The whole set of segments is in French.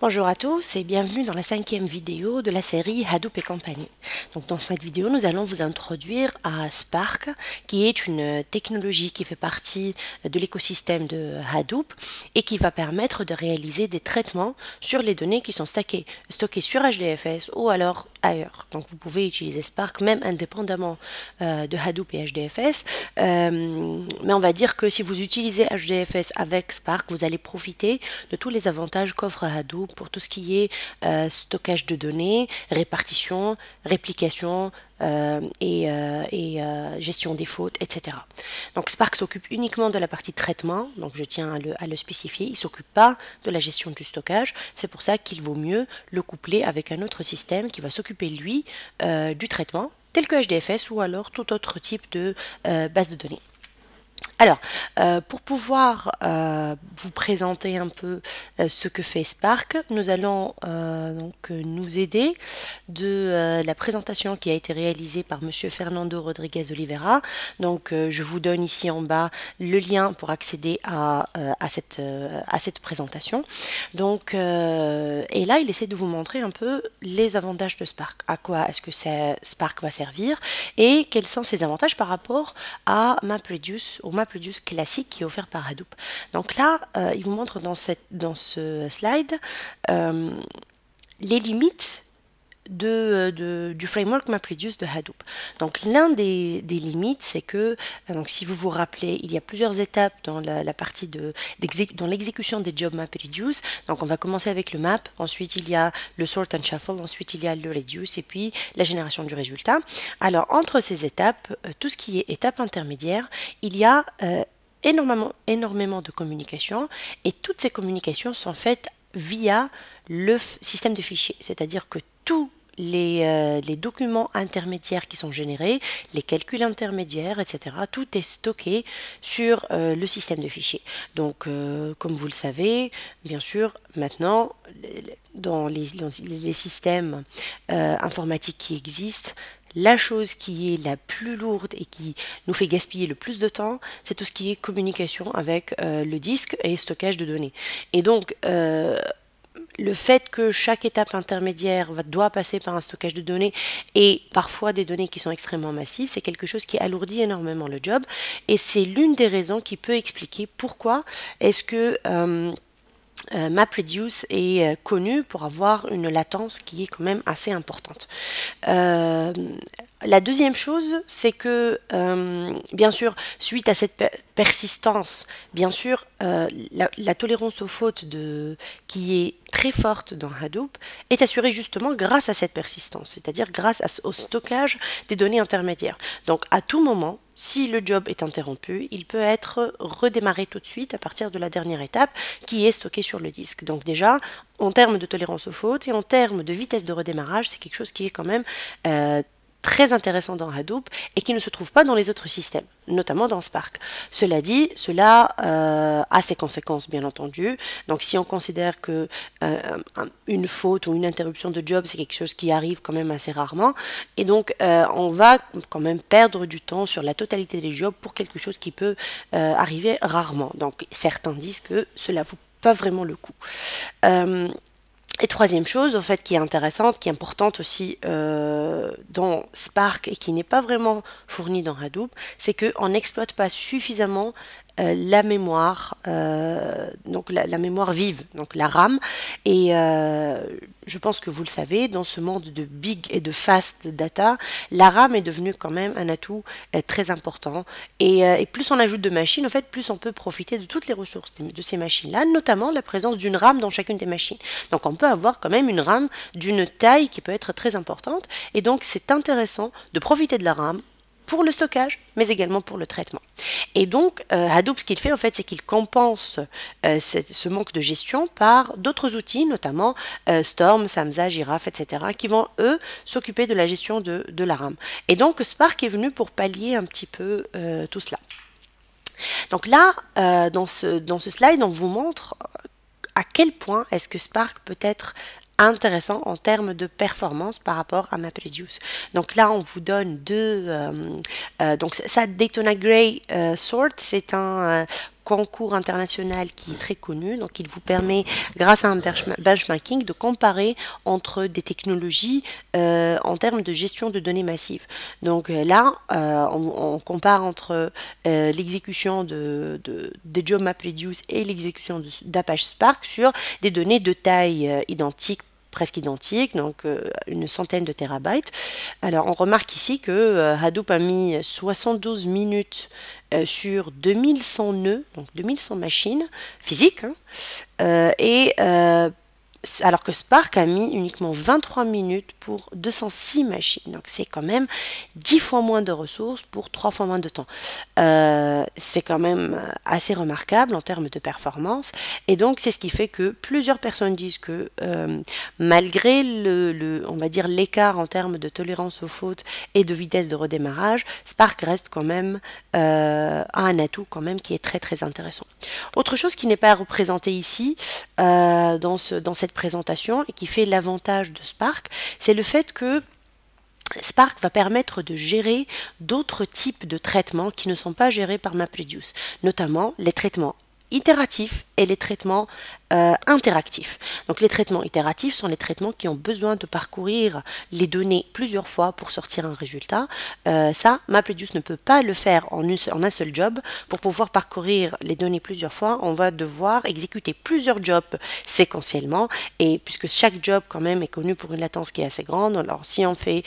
Bonjour à tous et bienvenue dans la 5e vidéo de la série Hadoop et compagnie. Donc dans cette vidéo, nous allons vous introduire à Spark, qui est une technologie qui fait partie de l'écosystème de Hadoop et qui va permettre de réaliser des traitements sur les données qui sont stockées sur HDFS ou alors ailleurs. Donc vous pouvez utiliser Spark même indépendamment de Hadoop et HDFS, mais on va dire que si vous utilisez HDFS avec Spark, vous allez profiter de tous les avantages qu'offre Hadoop pour tout ce qui est stockage de données, répartition, réplication gestion des fautes, etc. Donc Spark s'occupe uniquement de la partie traitement, donc je tiens à le spécifier, il ne s'occupe pas de la gestion du stockage, c'est pour ça qu'il vaut mieux le coupler avec un autre système qui va s'occuper lui du traitement, tel que HDFS ou alors tout autre type de base de données. Alors, pour pouvoir vous présenter un peu ce que fait Spark, nous allons nous aider de la présentation qui a été réalisée par Monsieur Fernando Rodriguez Oliveira. Donc, je vous donne ici en bas le lien pour accéder à cette présentation. Donc, et là, il essaie de vous montrer un peu les avantages de Spark. À quoi est-ce que Spark va servir et quels sont ses avantages par rapport à MapReduce, au MapReduce classique qui est offert par Hadoop. Donc là, il vous montre dans ce slide les limites du framework MapReduce de Hadoop. Donc l'un des limites, c'est que, donc si vous vous rappelez, il y a plusieurs étapes dans la partie dans l'exécution des jobs MapReduce. Donc on va commencer avec le map, ensuite il y a le sort and shuffle, ensuite il y a le reduce et puis la génération du résultat. Alors entre ces étapes, tout ce qui est étape intermédiaire, il y a énormément de communication et toutes ces communications sont faites via le système de fichiers, c'est-à-dire que tous les documents intermédiaires qui sont générés, les calculs intermédiaires, etc., tout est stocké sur le système de fichiers. Donc, comme vous le savez, bien sûr, maintenant, dans les systèmes informatiques qui existent, la chose qui est la plus lourde et qui nous fait gaspiller le plus de temps, c'est tout ce qui est communication avec le disque et stockage de données. Et donc, le fait que chaque étape intermédiaire doit passer par un stockage de données et parfois des données qui sont extrêmement massives, c'est quelque chose qui alourdit énormément le job et c'est l'une des raisons qui peut expliquer pourquoi est-ce que MapReduce est connu pour avoir une latence qui est quand même assez importante. La deuxième chose, c'est que, bien sûr, suite à cette persistance, bien sûr, la tolérance aux fautes qui est très forte dans Hadoop est assurée justement grâce à cette persistance, c'est-à-dire grâce au stockage des données intermédiaires. Donc, à tout moment, si le job est interrompu, il peut être redémarré tout de suite à partir de la dernière étape qui est stockée sur le disque. Donc déjà, en termes de tolérance aux fautes et en termes de vitesse de redémarrage, c'est quelque chose qui est quand même très intéressant dans Hadoop et qui ne se trouve pas dans les autres systèmes, notamment dans Spark. Cela dit, cela a ses conséquences, bien entendu. Donc si on considère que une faute ou une interruption de job, c'est quelque chose qui arrive quand même assez rarement, et donc on va quand même perdre du temps sur la totalité des jobs pour quelque chose qui peut arriver rarement. Donc certains disent que cela vaut pas vraiment le coup. Et troisième chose, au fait, qui est intéressante, qui est importante aussi dans Spark et qui n'est pas vraiment fournie dans Hadoop, c'est qu'on n'exploite pas suffisamment la mémoire, donc la mémoire vive, donc la RAM. Et je pense que vous le savez, dans ce monde de big et de fast data, la RAM est devenue quand même un atout très important. Et plus on ajoute de machines, en fait, plus on peut profiter de toutes les ressources de ces machines-là, notamment la présence d'une RAM dans chacune des machines. Donc on peut avoir quand même une RAM d'une taille qui peut être très importante. Et donc c'est intéressant de profiter de la RAM pour le stockage, mais également pour le traitement. Et donc, Hadoop, ce qu'il fait, en fait, c'est qu'il compense ce manque de gestion par d'autres outils, notamment Storm, Samza, Giraffe, etc., qui vont, eux, s'occuper de la gestion de la RAM. Et donc, Spark est venu pour pallier un petit peu tout cela. Donc là, dans ce slide, on vous montre à quel point est-ce que Spark peut être intéressant en termes de performance par rapport à MapReduce. Donc là, on vous donne donc ça, Daytona Gray Sort, c'est un concours international qui est très connu. Donc, il vous permet, grâce à un benchmarking, de comparer entre des technologies en termes de gestion de données massives. Donc là, on compare entre l'exécution de Job MapReduce et l'exécution d'Apache Spark sur des données de taille identique, presque identique, donc une centaine de terabytes. Alors on remarque ici que Hadoop a mis 72 minutes sur 2100 nœuds, donc 2100 machines physiques, hein, alors que Spark a mis uniquement 23 minutes pour 206 machines. Donc c'est quand même 10 fois moins de ressources pour 3 fois moins de temps. C'est quand même assez remarquable en termes de performance. Et donc c'est ce qui fait que plusieurs personnes disent que malgré on va dire l'écart en termes de tolérance aux fautes et de vitesse de redémarrage, Spark reste quand même un atout quand même qui est très très intéressant. Autre chose qui n'est pas représentée ici dans cette présentation et qui fait l'avantage de Spark, c'est le fait que Spark va permettre de gérer d'autres types de traitements qui ne sont pas gérés par MapReduce, notamment les traitements itératifs et les traitements interactifs. Donc les traitements itératifs sont les traitements qui ont besoin de parcourir les données plusieurs fois pour sortir un résultat. Ça, MapReduce ne peut pas le faire en un seul job. Pour pouvoir parcourir les données plusieurs fois, on va devoir exécuter plusieurs jobs séquentiellement, et puisque chaque job quand même est connu pour une latence qui est assez grande, alors si on fait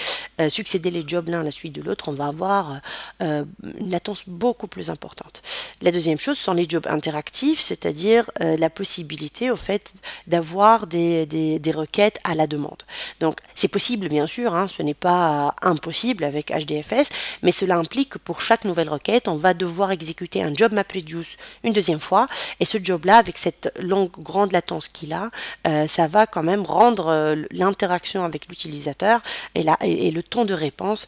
succéder les jobs l'un à la suite de l'autre, on va avoir une latence beaucoup plus importante. La deuxième chose sont les jobs interactifs, c'est-à-dire la possibilité au fait d'avoir des requêtes à la demande. Donc c'est possible bien sûr, hein, ce n'est pas impossible avec HDFS, mais cela implique que pour chaque nouvelle requête, on va devoir exécuter un job MapReduce une deuxième fois, et ce job-là, avec cette grande latence qu'il a, ça va quand même rendre l'interaction avec l'utilisateur et le temps de réponse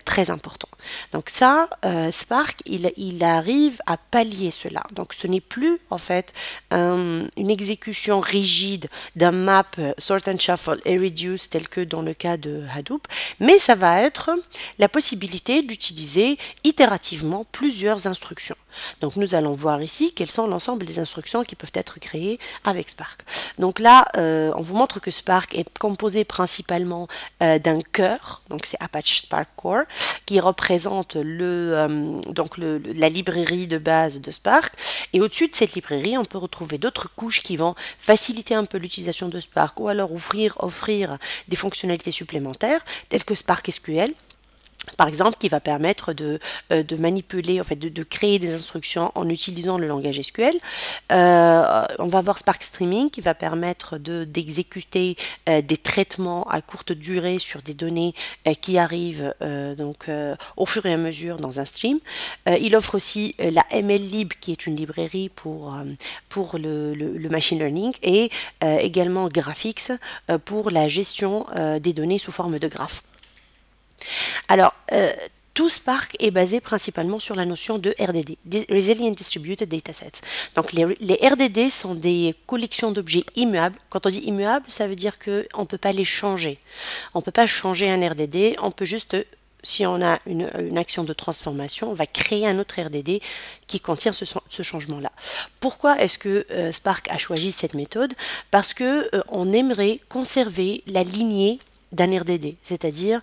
très important. Donc ça, Spark, il arrive à pallier cela. Donc ce n'est plus en fait une exécution rigide d'un map sort and shuffle et reduce tel que dans le cas de Hadoop, mais ça va être la possibilité d'utiliser itérativement plusieurs instructions. Donc nous allons voir ici quelles sont l'ensemble des instructions qui peuvent être créées avec Spark. Donc là, on vous montre que Spark est composé principalement d'un cœur, donc c'est Apache Spark Core, qui représente la librairie de base de Spark. Et au-dessus de cette librairie, on peut retrouver d'autres couches qui vont faciliter un peu l'utilisation de Spark, ou alors offrir des fonctionnalités supplémentaires, telles que Spark SQL, par exemple, qui va permettre de manipuler, en fait, de créer des instructions en utilisant le langage SQL. On va avoir Spark Streaming qui va permettre d'exécuter des traitements à courte durée sur des données qui arrivent au fur et à mesure dans un stream. Il offre aussi la MLlib qui est une librairie pour le machine learning, et également Graphix pour la gestion des données sous forme de graphes. Alors, tout Spark est basé principalement sur la notion de RDD, Resilient Distributed Datasets. Donc les RDD sont des collections d'objets immuables. Quand on dit immuable, ça veut dire qu'on ne peut pas les changer. On ne peut pas changer un RDD, on peut juste, si on a une action de transformation, on va créer un autre RDD qui contient ce changement-là. Pourquoi est-ce que Spark a choisi cette méthode? Parce que on aimerait conserver la lignée d'un RDD, c'est-à-dire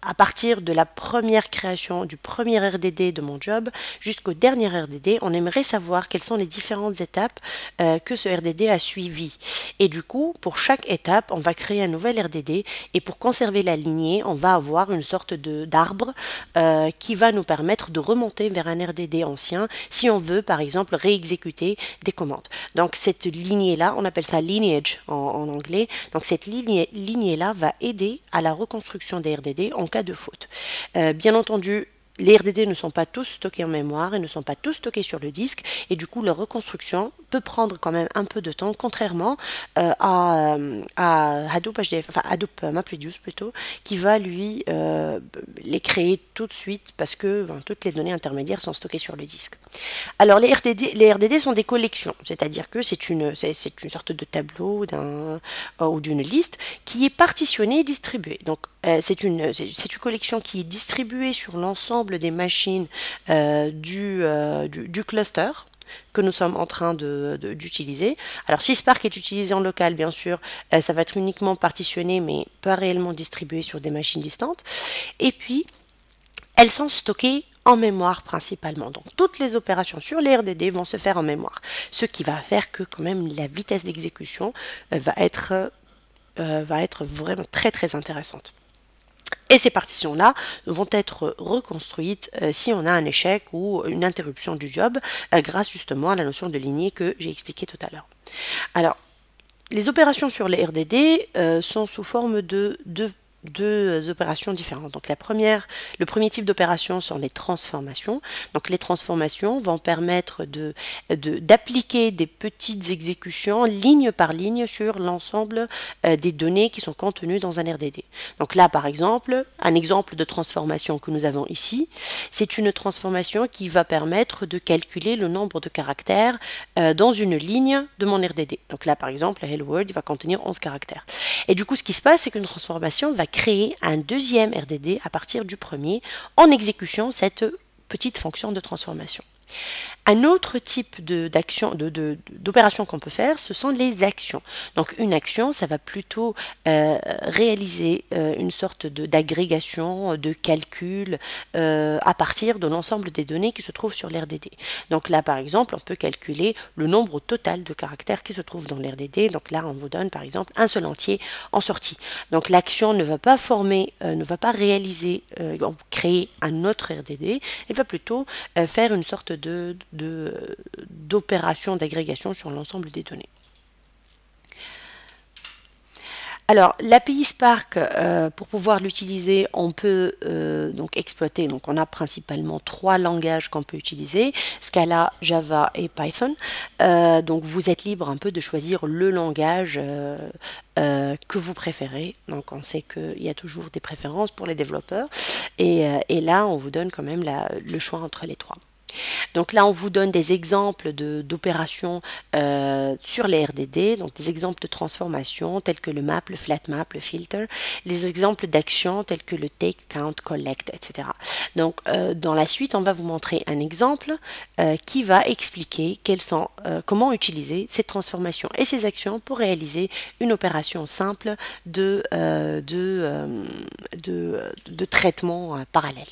à partir de la première création du premier RDD de mon job jusqu'au dernier RDD, on aimerait savoir quelles sont les différentes étapes que ce RDD a suivies. Et du coup, pour chaque étape, on va créer un nouvel RDD, et pour conserver la lignée, on va avoir une sorte d'arbre qui va nous permettre de remonter vers un RDD ancien si on veut, par exemple, réexécuter des commandes. Donc cette lignée-là, on appelle ça lineage en anglais. Donc cette lignée-là va aider à la reconstruction des RDD en cas de faute. Bien entendu, les RDD ne sont pas tous stockés en mémoire et ne sont pas tous stockés sur le disque, et du coup leur reconstruction peut prendre quand même un peu de temps, contrairement à Hadoop Hadoop MapReduce plutôt, qui va lui les créer tout de suite parce que toutes les données intermédiaires sont stockées sur le disque. Alors les RDD sont des collections, c'est-à-dire que c'est une sorte de tableau ou d'une liste qui est partitionnée et distribuée. Donc c'est une collection qui est distribuée sur l'ensemble des machines du cluster que nous sommes en train d'utiliser. Alors si Spark est utilisé en local, bien sûr, ça va être uniquement partitionné, mais pas réellement distribué sur des machines distantes. Et puis, elles sont stockées en mémoire principalement. Donc toutes les opérations sur les RDD vont se faire en mémoire, ce qui va faire que quand même la vitesse d'exécution va être vraiment très très intéressante. Et ces partitions-là vont être reconstruites si on a un échec ou une interruption du job grâce justement à la notion de lignée que j'ai expliqué tout à l'heure. Alors, les opérations sur les RDD sont sous forme de deux opérations différentes. Donc le premier type d'opération sont les transformations. Donc les transformations vont permettre d'appliquer des petites exécutions ligne par ligne sur l'ensemble des données qui sont contenues dans un RDD. Donc là par exemple, un exemple de transformation que nous avons ici, c'est une transformation qui va permettre de calculer le nombre de caractères dans une ligne de mon RDD. Donc là par exemple, Hello World va contenir 11 caractères. Et du coup ce qui se passe, c'est qu'une transformation va créer un deuxième RDD à partir du premier en exécutant cette petite fonction de transformation. Un autre type d'opération qu'on peut faire, ce sont les actions. Donc une action, ça va plutôt réaliser une sorte d'agrégation, de calcul à partir de l'ensemble des données qui se trouvent sur l'RDD. Donc là, par exemple, on peut calculer le nombre total de caractères qui se trouvent dans l'RDD. Donc là, on vous donne, par exemple, un seul entier en sortie. Donc l'action ne va pas réaliser, créer un autre RDD, elle va plutôt faire une sorte d'opération d'agrégation sur l'ensemble des données. Alors, l'API Spark, pour pouvoir l'utiliser, on peut donc exploiter, donc on a principalement 3 langages qu'on peut utiliser, Scala, Java et Python. Donc vous êtes libre un peu de choisir le langage que vous préférez. Donc on sait qu'il y a toujours des préférences pour les développeurs. Et là, on vous donne quand même le choix entre les 3. Donc là, on vous donne des exemples d'opérations sur les RDD, donc des exemples de transformation tels que le map, le flat map, le filter, les exemples d'actions tels que le take, count, collect, etc. Donc dans la suite, on va vous montrer un exemple qui va expliquer comment utiliser ces transformations et ces actions pour réaliser une opération simple de traitement parallèle.